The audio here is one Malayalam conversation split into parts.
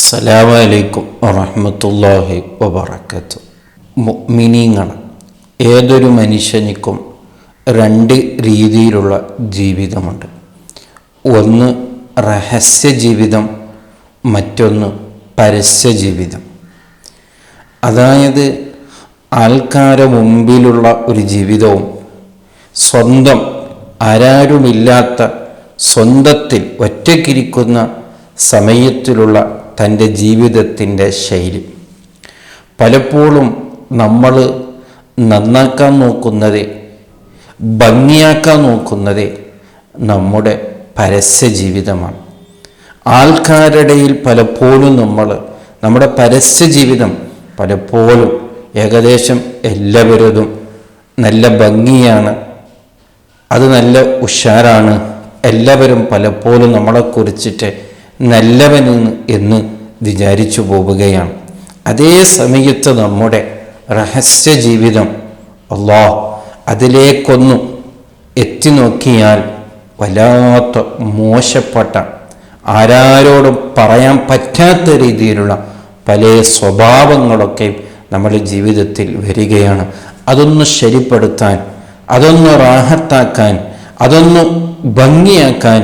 അസ്സലാമു അലൈക്കും വറഹ്മത്തുള്ളാഹി വബറകാതുഹു. മുഅ്മിനീങ്ങൾ, ഏതൊരു മനുഷ്യനിക്കും രണ്ട് രീതിയിലുള്ള ജീവിതമുണ്ട്. ഒന്ന് രഹസ്യ ജീവിതം, മറ്റൊന്ന് പരസ്യ ജീവിതം. അതായത് ആൾക്കാരെ മുമ്പിലുള്ള ഒരു ജീവിതവും സ്വന്തം ആരാരുമില്ലാത്ത സ്വന്തത്തിൽ ഒറ്റയ്ക്കിരിക്കുന്ന സമയത്തിലുള്ള തൻ്റെ ജീവിതത്തിൻ്റെ ശൈലി. പലപ്പോഴും നമ്മൾ നന്നാക്കാൻ നോക്കുന്നത്, ഭംഗിയാക്കാൻ നോക്കുന്നത് നമ്മുടെ പരസ്യ ജീവിതമാണ്. ആൾക്കാരുടെയിൽ പലപ്പോഴും നമ്മുടെ പരസ്യ ജീവിതം പലപ്പോഴും ഏകദേശം എല്ലാവരും നല്ല ഭംഗിയാണ്, അത് നല്ല ഉഷാറാണ്, എല്ലാവരും പലപ്പോഴും നമ്മളെക്കുറിച്ചിട്ട് നല്ലവന് എന്ന് വിചാരിച്ചു പോവുകയാണ്. അതേ സമയത്ത് നമ്മുടെ രഹസ്യ ജീവിതം അതിലേക്കൊന്ന് എത്തി നോക്കിയാൽ വല്ലാത്ത മോശപ്പെട്ട, ആരോടും പറയാൻ പറ്റാത്ത രീതിയിലുള്ള പല സ്വഭാവങ്ങളൊക്കെ നമ്മുടെ ജീവിതത്തിൽ വരികയാണ്. അതൊന്ന് ശരിപ്പെടുത്താൻ, അതൊന്ന് റാഹത്താക്കാൻ, അതൊന്ന് ഭംഗിയാക്കാൻ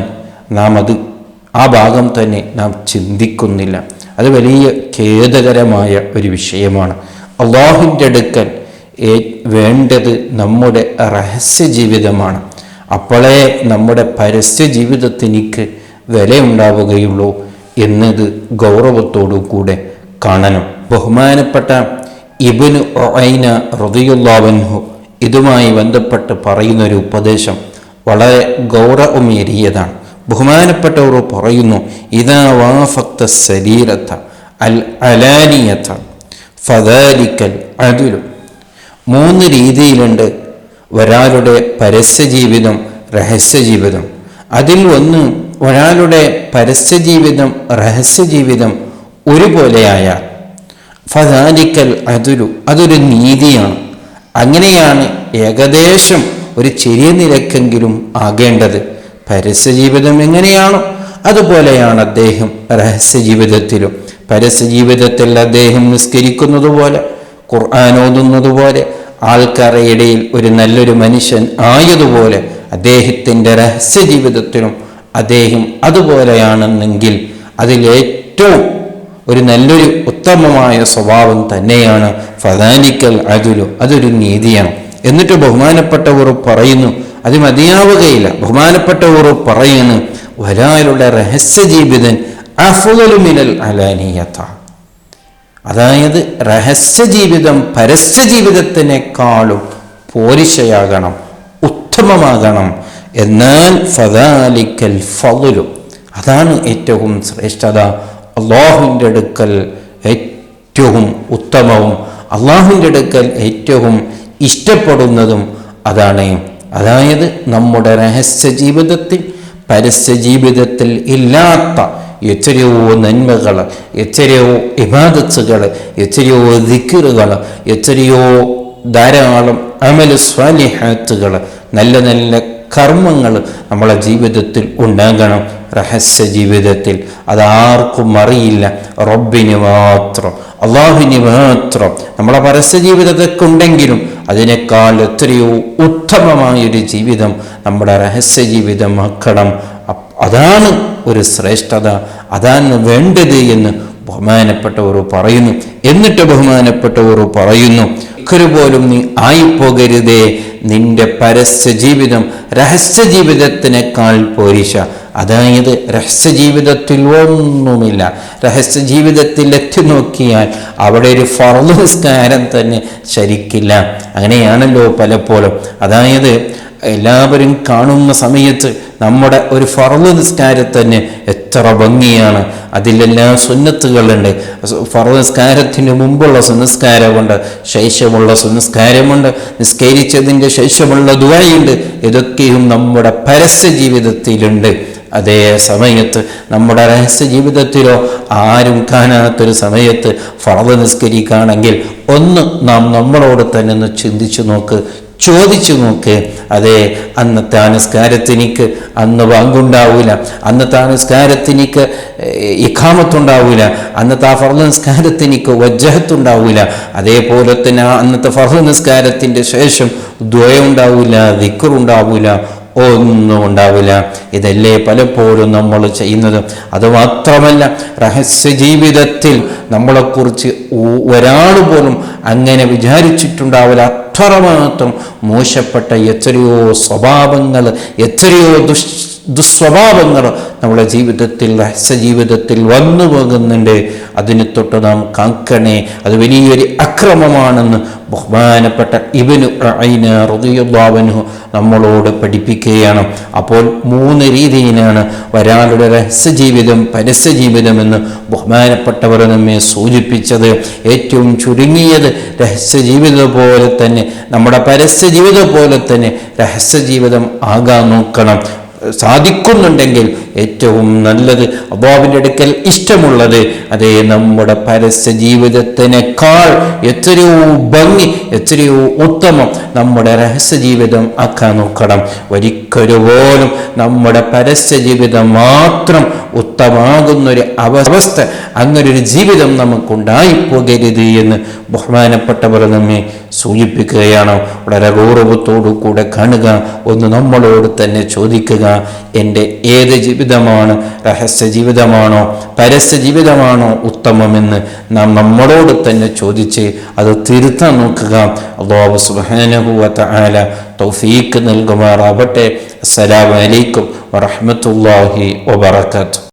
ആ ഭാഗം തന്നെ നാം ചിന്തിക്കുന്നില്ല. അത് വലിയ ഖേദകരമായ ഒരു വിഷയമാണ്. അല്ലാഹുവിൻ്റെ അടുക്കൽ വേണ്ടത് നമ്മുടെ രഹസ്യ ജീവിതമാണ്. അപ്പോഴേ നമ്മുടെ പരസ്യ ജീവിതത്തിനിക്ക് വിലയുണ്ടാവുകയുള്ളൂ എന്നത് ഗൗരവത്തോടു കൂടെ കാണണം. ബഹുമാനപ്പെട്ട ഇബ്നു ഉഅയ്ന റളിയല്ലാഹു അൻഹു ഇതുമായി ബന്ധപ്പെട്ട് പറയുന്നൊരു ഉപദേശം വളരെ ഗൗരവമേറിയതാണ്. ബഹുമാനപ്പെട്ടവർ പറയുന്നു, ഇദാ വാഫഖ്ത സരീറത അൽ അലാനിയത ഫദാലിക്കൽ അദ്ലു. മൂന്ന് രീതിയിലുണ്ട് ഒരാളുടെ പരസ്യ ജീവിതം, രഹസ്യ ജീവിതം. അതിൽ ഒന്ന്, ഒരാളുടെ പരസ്യ ജീവിതം രഹസ്യ ജീവിതം ഒരുപോലെയായാൽ ഫദാലിക്കൽ അദ്ലു, അതൊരു നീതിയാണ്. അങ്ങനെയാണ് ഏകദേശം ഒരു ചെറിയ നിരക്കെങ്കിലും ആകേണ്ടത്. പരസ്യ ജീവിതം എങ്ങനെയാണോ അതുപോലെയാണ് അദ്ദേഹം രഹസ്യ ജീവിതത്തിലും. പരസ്യ ജീവിതത്തിൽ അദ്ദേഹം നിസ്കരിക്കുന്നത് പോലെ, ഖുർആൻ ഓതുന്നത് പോലെ, ആൾക്കാരുടെ ഇടയിൽ ഒരു നല്ലൊരു മനുഷ്യൻ ആയതുപോലെ അദ്ദേഹത്തിൻ്റെ രഹസ്യ ജീവിതത്തിലും അദ്ദേഹം അതുപോലെയാണെന്നെങ്കിൽ അതിലേറ്റവും ഒരു നല്ലൊരു ഉത്തമമായ സ്വഭാവം തന്നെയാണ് ഫദാലിക്കൽ അദ്ലു, അതൊരു നീതിയാണ്. എന്നിട്ട് ബഹുമാനപ്പെട്ടവർ പറയുന്നു, അത് മതിയാവുകയില്ല. ബഹുമാനപ്പെട്ടവർ പറയുന്നു, ഒരാളുടെ രഹസ്യ ജീവിതം അഫ്ളു മിനൽ അലാനിയത, അതായത് രഹസ്യ ജീവിതം പരസ്യ ജീവിതത്തിനേക്കാളും പോരിശയാകണം, ഉത്തമമാകണം. എന്നാൽ ഫദാലിക്കൽ ഫളു, അതാണ് ഏറ്റവും ശ്രേഷ്ഠത, അല്ലാഹുവിൻ്റെ അടുക്കൽ ഏറ്റവും ഉത്തമവും അല്ലാഹുവിൻ്റെ അടുക്കൽ ഏറ്റവും ഇഷ്ടപ്പെടുന്നതും അതാണ്. അതായത് നമ്മുടെ രഹസ്യ ജീവിതത്തിൽ പരസ്യ ജീവിതത്തിൽ ഇല്ലാത്ത എത്രയോ നന്മകൾ, എത്രയോ ഇബാദത്തുകൾ, എത്രയോ ദിക്റുകൾ, എത്രയോ ധാരാളം അമൽ സ്വാലിഹാത്തുകൾ, നല്ല നല്ല കർമ്മങ്ങൾ നമ്മളെ ജീവിതത്തിൽ ഉണ്ടാകണം. രഹസ്യ ജീവിതത്തിൽ അതാർക്കും അറിയില്ല, റബ്ബിന് മാത്രം, അള്ളാഹുവിന് മാത്രം. നമ്മളെ പരസ്യ ജീവിതത്തൊക്കെ ഉണ്ടെങ്കിലും അതിനേക്കാൾ എത്രയോ ഉത്തമമായൊരു ജീവിതം നമ്മുടെ രഹസ്യ ജീവിതമാക്കണം. അതാണ് ഒരു ശ്രേഷ്ഠത, അതാണ് വേണ്ടത് എന്ന് ബഹുമാനപ്പെട്ടവർ പറയുന്നു. എന്നിട്ട് ബഹുമാനപ്പെട്ടവർ പറയുന്നു, ഒരിക്കൽ പോലും നീ ആയിപ്പോകരുതേ നിന്റെ പരസ്യ ജീവിതം രഹസ്യ ജീവിതത്തിനേക്കാൾ പോരിശ. അതായത് രഹസ്യ ജീവിതത്തിൽ ഒന്നുമില്ല. രഹസ്യ ജീവിതത്തിൽ എത്തി നോക്കിയാൽ അവിടെ ഒരു ഫർള് നിസ്കാരം തന്നെ ശരിക്കില്ല. അങ്ങനെയാണല്ലോ പലപ്പോഴും. അതായത് എല്ലാവരും കാണുന്ന സമയത്ത് നമ്മുടെ ഒരു ഫർള് നിസ്കാരത്തിന് എത്ര ഭംഗിയാണ്, അതിലെല്ലാം സുന്നത്തുകളുണ്ട്. ഫർള് നിസ്കാരത്തിന് മുമ്പുള്ള സുന്നസ്കാരമുണ്ട്, ശേഷമുള്ള സുന്നസ്കാരമുണ്ട്, നിസ്കരിച്ചതിൻ്റെ ശേഷമുള്ള ദുആയുണ്ട്. ഇതൊക്കെയും നമ്മുടെ പരസ്യ ജീവിതത്തിലുണ്ട്. അതേ സമയത്ത് നമ്മുടെ രഹസ്യ ജീവിതത്തിലോ ആരും കാണാത്തൊരു സമയത്ത് ഫർള് നിസ്കരിക്കുകയാണെങ്കിൽ ഒന്ന് നാം നമ്മളോട് തന്നെ ഒന്ന് ചിന്തിച്ചു നോക്ക്. ചോദിച്ചു നോക്ക്. അതെ, അന്നത്തെ ആ നിസ്കാരത്തിനിക്ക് അന്ന് പങ്കുണ്ടാവില്ല, അന്നത്തെ ആ നിസ്കാരത്തിനിക്ക് ഇഖാമത്തുണ്ടാവില്ല, അന്നത്തെ ആ ഫർദ് നിസ്കാരത്തിനിക്ക് വജ്ജഹത്തുണ്ടാവില്ല, അതേപോലെ തന്നെ അന്നത്തെ ഫർദ് നിസ്കാരത്തിൻ്റെ ശേഷം ദുആ ഉണ്ടാവില്ല, ദിക്റുണ്ടാവില്ല, ഒന്നും ഉണ്ടാവില്ല. ഇതല്ലേ പലപ്പോഴും നമ്മൾ ചെയ്യുന്നത്. അതുമാത്രമല്ല, രഹസ്യ ജീവിതത്തിൽ നമ്മളെക്കുറിച്ച് ഒരാൾ പോലും അങ്ങനെ വിചാരിച്ചിട്ടുണ്ടാവില്ല. അത്രമാത്രം മോശപ്പെട്ട എത്രയോ സ്വഭാവങ്ങൾ, എത്രയോ ദുസ്വഭാവങ്ങൾ നമ്മുടെ ജീവിതത്തിൽ, രഹസ്യ ജീവിതത്തിൽ വന്നു പോകുന്നുണ്ട്. അതിന് തൊട്ട് നാം കാക്കണേ. അത് വലിയൊരു അക്രമമാണെന്ന് ബഹുമാനപ്പെട്ട ഇബ്നു ഉഅയ്ന റളിയല്ലാഹു അൻഹു നമ്മളോട് പഠിപ്പിക്കുകയാണ്. അപ്പോൾ 3 രീതിയിലാണ് ഒരാളുടെ രഹസ്യ ജീവിതം, പരസ്യ ജീവിതം എന്ന് ബഹുമാനപ്പെട്ടവർ നമ്മെ സൂചിപ്പിച്ചത്. ഏറ്റവും ചുരുങ്ങിയത് രഹസ്യ ജീവിതം പോലെ തന്നെ, നമ്മുടെ പരസ്യ ജീവിതം പോലെ തന്നെ രഹസ്യ ജീവിതം ആകാൻ നോക്കണം. സാധിക്കുന്നുണ്ടെങ്കിൽ ഏറ്റവും നല്ലത്, അല്ലാഹുവിൻ്റെ അടുക്കൽ ഇഷ്ടമുള്ളത്, അതേ നമ്മുടെ പരസ്യ ജീവിതത്തിനേക്കാൾ എത്രയോ ഭംഗി, എത്രയോ ഉത്തമം നമ്മുടെ രഹസ്യ ജീവിതം ആക്കാൻ നോക്കണം. ഒരിക്കലുപോലും നമ്മുടെ പരസ്യ ജീവിതം മാത്രം ഉത്തമാകുന്നൊരു അവസ്ഥ, അങ്ങനൊരു ജീവിതം നമുക്കുണ്ടായിപ്പോകരുത് എന്ന് ബഹുമാനപ്പെട്ടവർ നമ്മെ സൂചിപ്പിക്കുകയാണ്. വളരെ ഗൗരവത്തോടു കൂടെ കാണുക, ഒന്ന് നമ്മളോട് തന്നെ ചോദിക്കുക, എൻ്റെ ഏത് ജീവിതമാണ്, രഹസ്യ ജീവിതമാണോ പരസ്യ ജീവിതമാണോ ഉത്തമമെന്ന് നാം നമ്മളോട് തന്നെ ചോദിച്ച് അത് തിരുത്താൻ നോക്കുക. അല്ലാഹു സുബ്ഹാനഹു വ തആല തൗഫീഖ് നൽകുമാറാവട്ടെ. അസ്സലാമു അലൈക്കും വറഹ്മത്തുള്ളാഹി വബറകാതുഹു.